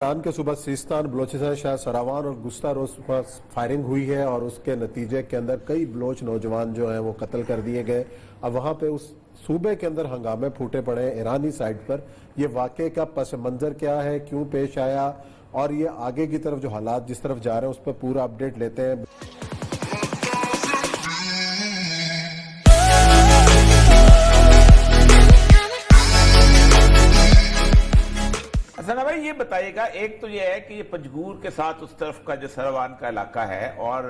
Iran के सूबा सिस्तान बलोचिस्तान शहर सरावान और गुस्ता रोज पर फायरिंग हुई है और उसके नतीजे के अंदर कई बलोच नौजवान जो हैं वो कत्ल कर दिए गए। अब वहां पे उस सूबे के अंदर हंगामे फूटे पड़े हैं ईरानी साइड पर। ये वाक़े का पस मंजर क्या है, क्यों पेश आया और ये आगे की तरफ जो हालात जिस तरफ जा रहे हैं उस पर पूरा अपडेट लेते हैं। सना भाई ये बताइएगा, एक तो ये है कि ये पंजगूर के साथ उस तरफ का जो सरावान का इलाका है और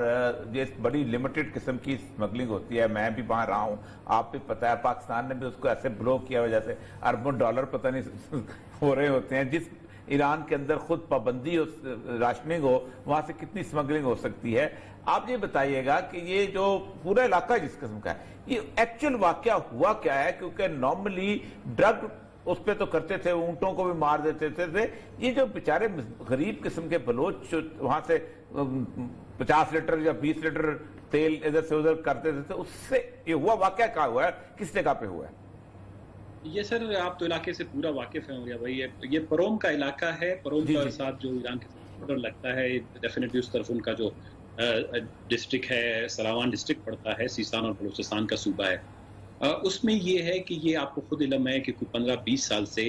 ये बड़ी लिमिटेड किस्म की स्मगलिंग होती है। मैं भी वहां रहा हूं, आप भी पता है, पाकिस्तान ने भी उसको ऐसे ब्लॉक किया हुआ जैसे अरबों डॉलर पता नहीं हो रहे होते हैं। जिस ईरान के अंदर खुद पाबंदी हो, राशनिंग हो, वहां से कितनी स्मगलिंग हो सकती है। आप ये बताइएगा कि ये जो पूरा इलाका जिस किस्म का है, ये एक्चुअल वाकया हुआ क्या है? क्योंकि नॉर्मली ड्रग उस पे तो करते थे, ऊंटों को भी मार देते थे। ये जो बेचारे गरीब किस्म के बलोच वहां से 50 लीटर या 20 लीटर तेल इधर से उधर करते थे, उससे ये हुआ वाकया क्या हुआ है, किस जगह पे हुआ है? ये सर आप तो इलाके से पूरा वाकिफ है गया भाई। ये परोम का इलाका है। परोम के साथ जो ईरान के बॉर्डर लगता है, डेफिनेटली उस तरफ उनका जो डिस्ट्रिक्ट है, सरावान डिस्ट्रिक्ट पड़ता है, सीस्तान और बलूचिस्तान का सूबा है। उसमें ये है कि ये आपको खुद इल्म है कि कोई 15-20 साल से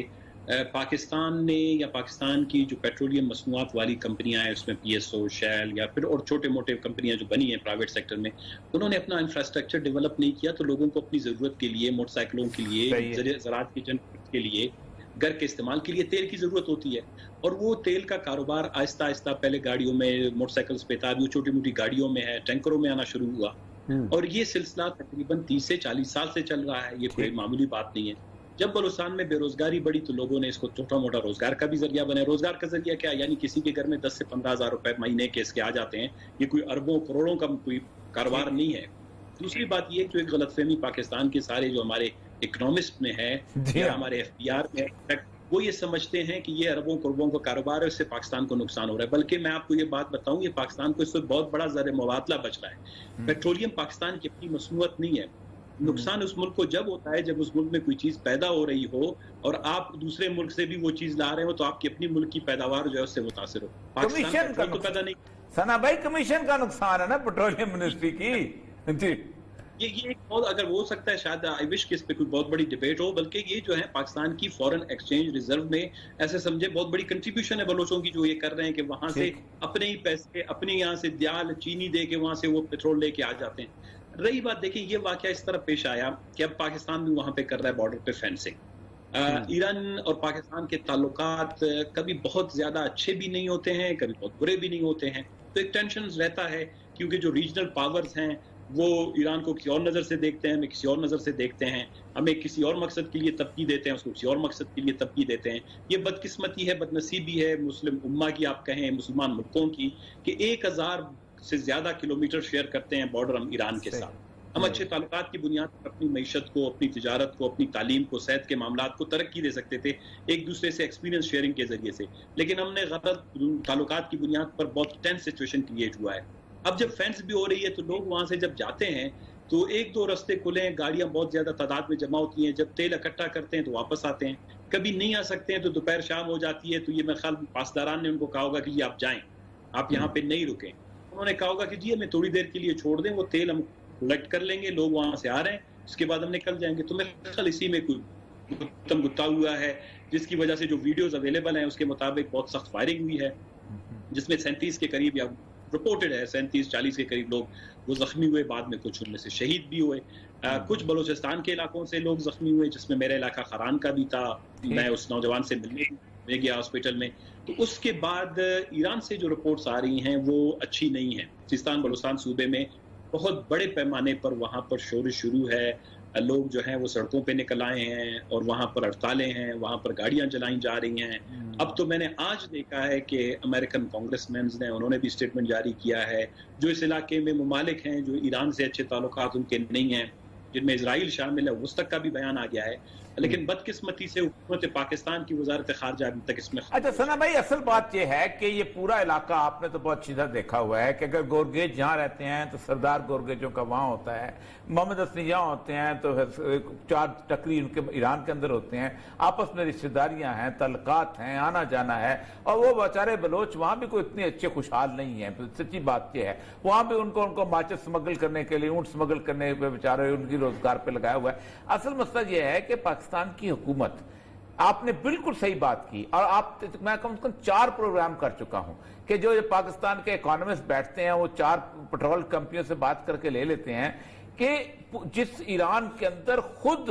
पाकिस्तान ने या पाकिस्तान की जो पेट्रोलियम मसनूआत वाली कंपनियां हैं, उसमें PSO, शैल या फिर और छोटे मोटे कंपनियां जो बनी हैं प्राइवेट सेक्टर में, उन्होंने अपना इंफ्रास्ट्रक्चर डेवलप नहीं किया। तो लोगों को अपनी ज़रूरत के लिए, मोटरसाइकिलों के लिए, ज़राअत की जन के लिए, घर के इस्तेमाल के लिए तेल की ज़रूरत होती है। और वो तेल का कारोबार आहिस्ता आहिस्ता पहले गाड़ियों में, मोटरसाइकिल्स पे था, वो छोटी मोटी गाड़ियों में है, टैंकरों में आना शुरू हुआ। और ये सिलसिला तकरीबन 30 से 40 साल से चल रहा है। ये कोई मामूली बात नहीं है। जब बलूचिस्तान में बेरोजगारी बढ़ी तो लोगों ने इसको छोटा मोटा रोजगार का भी जरिया बनाया। रोजगार का जरिया क्या, यानी किसी के घर में 10 से 15 हज़ार रुपए महीने के इसके आ जाते हैं। ये कोई अरबों करोड़ों का कोई कारोबार नहीं है। दूसरी बात ये जो एक गलतफहमी पाकिस्तान के सारे जो हमारे इकोनॉमिस्ट में है या हमारे FBR में है, वो ये समझते हैं कि ये अरबों करोड़ों का कारोबार है, इससे पाकिस्तान को नुकसान हो रहा है। बल्कि मैं आपको ये बात बताऊं, ये पाकिस्तान को इससे बहुत बड़ा ज़र मुबादला बच रहा है। पेट्रोलियम पाकिस्तान की अपनी मसनूअत नहीं है। नुकसान उस मुल्क को जब होता है जब उस मुल्क में कोई चीज पैदा हो रही हो और आप दूसरे मुल्क से भी वो चीज ला रहे हो, तो आपकी अपनी मुल्क की पैदावार जो है उससे मुतासिर हो। पाकिस्तान का तो पैदा नहीं। सना भाई, कमीशन का नुकसान है ना पेट्रोलियम मिनिस्ट्री की। ये एक बहुत, अगर हो सकता है शायद आई विश कि इस पे कोई बहुत बड़ी डिबेट हो, बल्कि ये जो है पाकिस्तान की फॉरेन एक्सचेंज रिजर्व में ऐसे समझे बहुत बड़ी कंट्रीब्यूशन है बलोचों की, जो ये कर रहे हैं कि वहां से अपने ही पैसे, अपने यहाँ से दाल चीनी दे के वहां से वो पेट्रोल लेके आ जाते हैं। रही बात, देखिए ये वाकया इस तरह पेश आया कि अब पाकिस्तान भी वहां पे कर रहा है बॉर्डर पे फेंसिंग। ईरान और पाकिस्तान के ताल्लुकात कभी बहुत ज्यादा अच्छे भी नहीं होते हैं, कभी बहुत बुरे भी नहीं होते हैं। तो एक टेंशन रहता है, क्योंकि जो रीजनल पावर्स हैं वो ईरान को किसी और नज़र से देखते हैं, हमें किसी और नज़र से देखते हैं। हमें किसी और मकसद के लिए तब्की देते हैं, उसको किसी और मकसद के लिए तब्की देते हैं। ये बदकिस्मती है, बदनसीबी है मुस्लिम उम्मा की, आप कहें मुसलमान मुल्कों की, कि 1000 से ज्यादा किलोमीटर शेयर करते हैं बॉर्डर हम ईरान के साथ। हम अच्छे ताल्लुकात की बुनियाद पर अपनी मईशत को, अपनी तिजारत को, अपनी तालीम को, सेहत के मामलात को तरक्की दे सकते थे एक दूसरे से एक्सपीरियंस शेयरिंग के जरिए से। लेकिन हमने गलत ताल्लुकात की बुनियाद पर बहुत टेंस सिचुएशन क्रिएट हुआ है। अब जब फेंस भी हो रही है तो लोग वहां से जब जाते हैं तो 1-2 रास्ते खुले हैं, गाड़ियां बहुत ज्यादा तादाद में जमा होती हैं। जब तेल इकट्ठा करते हैं तो वापस आते हैं, कभी नहीं आ सकते हैं तो दोपहर शाम हो जाती है। तो ये मेरे ख्याल पासदारान ने उनको कहा होगा कि ये आप जाएं, आप यहाँ पे नहीं रुकें। उन्होंने कहा होगा कि जी हमें थोड़ी देर के लिए छोड़ दें, वो तेल हम कलेक्ट कर लेंगे, लोग वहां से आ रहे हैं, उसके बाद हम निकल जाएंगे। तो मेरे ख्याल इसी में कोई गुत्ता हुआ है, जिसकी वजह से जो वीडियोज अवेलेबल हैं उसके मुताबिक बहुत सख्त फायरिंग हुई है, जिसमें 37 के करीब या रिपोर्टेड है 37-40 के करीब लोग वो जख्मी हुए। बाद में कुछ उनमें से शहीद भी हुए। कुछ बलूचिस्तान के इलाकों से लोग जख्मी हुए, जिसमें मेरा इलाका खरान का भी था। मैं उस नौजवान से मिलने गया हॉस्पिटल में। तो उसके बाद ईरान से जो रिपोर्ट्स आ रही हैं वो अच्छी नहीं है। सिस्तान बलूचिस्तान सूबे में बहुत बड़े पैमाने पर वहाँ पर शोरश शुरू है। लोग जो हैं वो सड़कों पे निकल आए हैं और वहाँ पर हड़तालें हैं, वहाँ पर गाड़ियां जलाई जा रही हैं। अब तो मैंने आज देखा है कि अमेरिकन कांग्रेसमैन ने, उन्होंने भी स्टेटमेंट जारी किया है। जो इस इलाके में ममालिक हैं जो ईरान से अच्छे ताल्लुकात उनके नहीं हैं, जिनमें इजराइल शामिल है, उस तक का भी बयान आ गया है। لیکن بدقسمتی سے حکومت پاکستان کی وزارت خارجہ ابھی تک اس میں. اچھا ثنا بھائی، اصل بات یہ ہے کہ یہ پورا علاقہ آپ نے تو بہت اچھی طرح دیکھا ہوا ہے کہ اگر گورگیج جہاں رہتے ہیں تو سردار گورگیجوں کا وہاں ہوتا ہے، محمد حسنی جہاں ہوتے ہیں تو 4 ٹکری ان کے ایران کے اندر ہوتے ہیں، آپس میں رشتہ داریاں ہیں، تعلقات ہیں، آنا جانا ہے، اور وہ بیچارے بلوچ وہاں بھی کوئی اتنے اچھے خوشحال نہیں ہیں. سچی بات یہ ہے، وہاں بھی ان کو ماچس سمگل کرنے کے لیے، اونٹ سمگل کرنے پہ بیچارے ان کی روزگار پہ لگایا ہوا ہے. اصل مسئلہ یہ ہے کہ پاکستان کی حکومت، آپ نے بالکل صحیح بات کی، اور میں کم سے کم 4 پروگرام کر چکا ہوں کہ جو پاکستان کے اکانومسٹ بیٹھتے ہیں وہ 4 پٹرول کمپنیوں سے بات کر کے لے لیتے ہیں کہ جس ایران کے اندر خود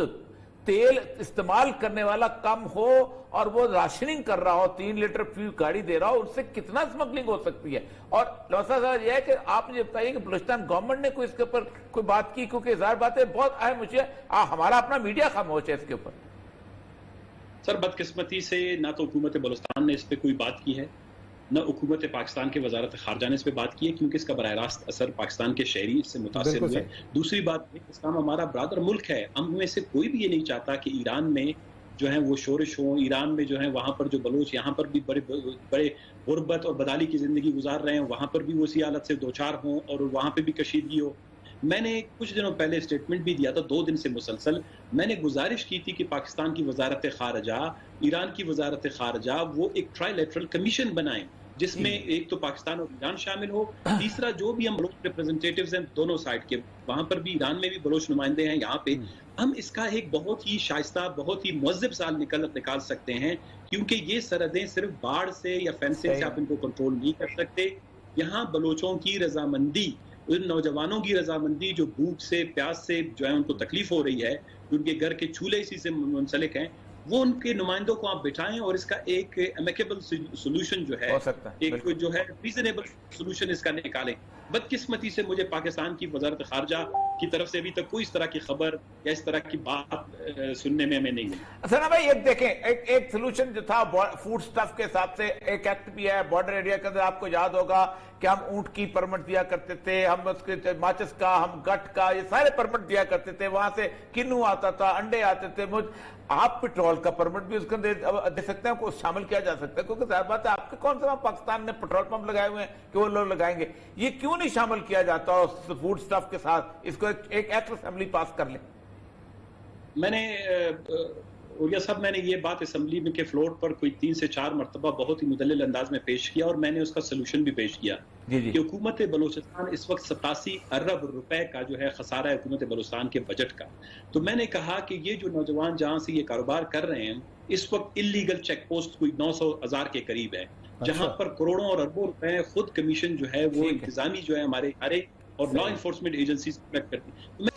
تیل استعمال کرنے والا کم ہو اور وہ راشننگ کر رہا ہو، 3 لیٹر فی گاڑی دے رہا ہو، اس سے کتنا سمگلنگ ہو سکتی ہے. اور لوسا صاحب یہ ہے کہ آپ مجھے بتائیے کہ بلوچستان گورنمنٹ نے کوئی اس کے اوپر کوئی بات کی؟ کیونکہ ظاہر بات ہے بہت اہم مجھے ہمارا اپنا میڈیا خاموش ہے اس کے اوپر. سر بدقسمتی سے نہ تو حکومت بلوچستان نے اس پہ کوئی بات کی ہے، نہ حکومت پاکستان کے وزارت خارجہ نے اس پہ بات کی ہے، کیونکہ اس کا براہ راست اثر پاکستان کے شہری اس سے متاثر ہوئے. دوسری بات اسلام ہمارا برادر ملک ہے، ہم میں سے کوئی بھی یہ نہیں چاہتا کہ ایران میں جو ہے وہ شورش ہو، ایران میں جو ہے وہاں پر جو بلوچ یہاں پر بھی بڑے غربت اور بدالی کی زندگی گزار رہے ہیں، وہاں پر بھی وہ اسی حالت سے دوچار ہوں اور وہاں پہ بھی کشیدگی ہو. میں نے کچھ دنوں پہلے اسٹیٹمنٹ بھی دیا تھا، 2 دن سے مسلسل میں نے گزارش کی تھی کہ پاکستان کی وزارت خارجہ، ایران کی وزارت خارجہ وہ ایک ٹرائی لیٹرل کمیشن بنائیں جس میں ایک تو پاکستان اور ایران شامل ہو، تیسرا جو بھی ہم بلوچ ریپرزنٹیٹیوز ہیں دونوں سائڈ کے، وہاں پر بھی ایران میں بھی بلوچ نمائندے ہیں، یہاں پہ ہم اس کا ایک بہت ہی شائستہ، بہت ہی مہذب سال نکال سکتے ہیں. کیونکہ یہ سرحدیں صرف باڑ سے یا فینسنگ سے آپ ان کو کنٹرول نہیں کر سکتے. یہاں بلوچوں کی رضامندی، ان نوجوانوں کی رضامندی جو بھوک سے پیاس سے جو ہے ان کو تکلیف ہو رہی ہے، ان کے گھر کے چولہے اسی سے منسلک ہیں، وہ ان کے نمائندوں کو آپ بٹھائیں اور اس کا ایک امیکیبل سولوشن جو ہے، ایک جو ہے ریزنیبل سولوشن اس کا نکالیں. بدقسمتی سے مجھے پاکستان کی وزارت خارجہ کی طرف سے ابھی تک کوئی اس طرح کی خبر یا اس طرح کی بات سننے میں ہمیں نہیں ملی. سنا بھائی ایک دیکھیں، ایک سولوشن جو تھا فوڈ سٹف کے حساب سے ایک ایکٹ بھی ہے بارڈر ایریا کے اندر، آپ کو یاد ہوگا کہ ہم اونٹ کی پرمٹ دیا کرتے تھے، ہم اس کے ماچس کا، ہم گٹ کا، یہ سارے پرمٹ دیا کرتے تھے، وہاں سے کنو آتا تھا، انڈے آتے تھے. آپ پٹرول کا پرمٹ بھی اس کو دے سکتے ہیں، کو شامل کیا جا سکتا ہے، کیونکہ ظاہر بات ہے آپ کے کون سا پاکستان نے پٹرول پمپ لگائے ہوئے ہیں کہ وہ لوگ لگائیں گے. یہ کیوں نہیں شامل کیا جاتا اس فوڈ سٹف کے ساتھ، اس کو ایک ایکٹ اسمبلی پاس کر لیں؟ میں نے اوریا صاحب میں نے یہ بات اسمبلی میں کے فلور پر کوئی 3 سے 4 مرتبہ بہت ہی مدلل انداز میں پیش کیا، اور میں نے اس کا سلوشن بھی پیش کیا کہ حکومت بلوچستان اس وقت 87 ارب روپے کا جو ہے خسارہ ہے حکومت بلوچستان کے بجٹ کا. تو میں نے کہا کہ یہ جو نوجوان جہاں سے یہ کاروبار کر رہے ہیں، اس وقت اللیگل چیک پوسٹ کوئی 900,000 کے قریب ہے، جہاں پر کروڑوں اور اربوں روپے خود کمیشن جو ہے وہ انتظامی جو ہے ہمارے ادارے اور لا انفورسمنٹ ایجنسیز کلیکٹ کرتی.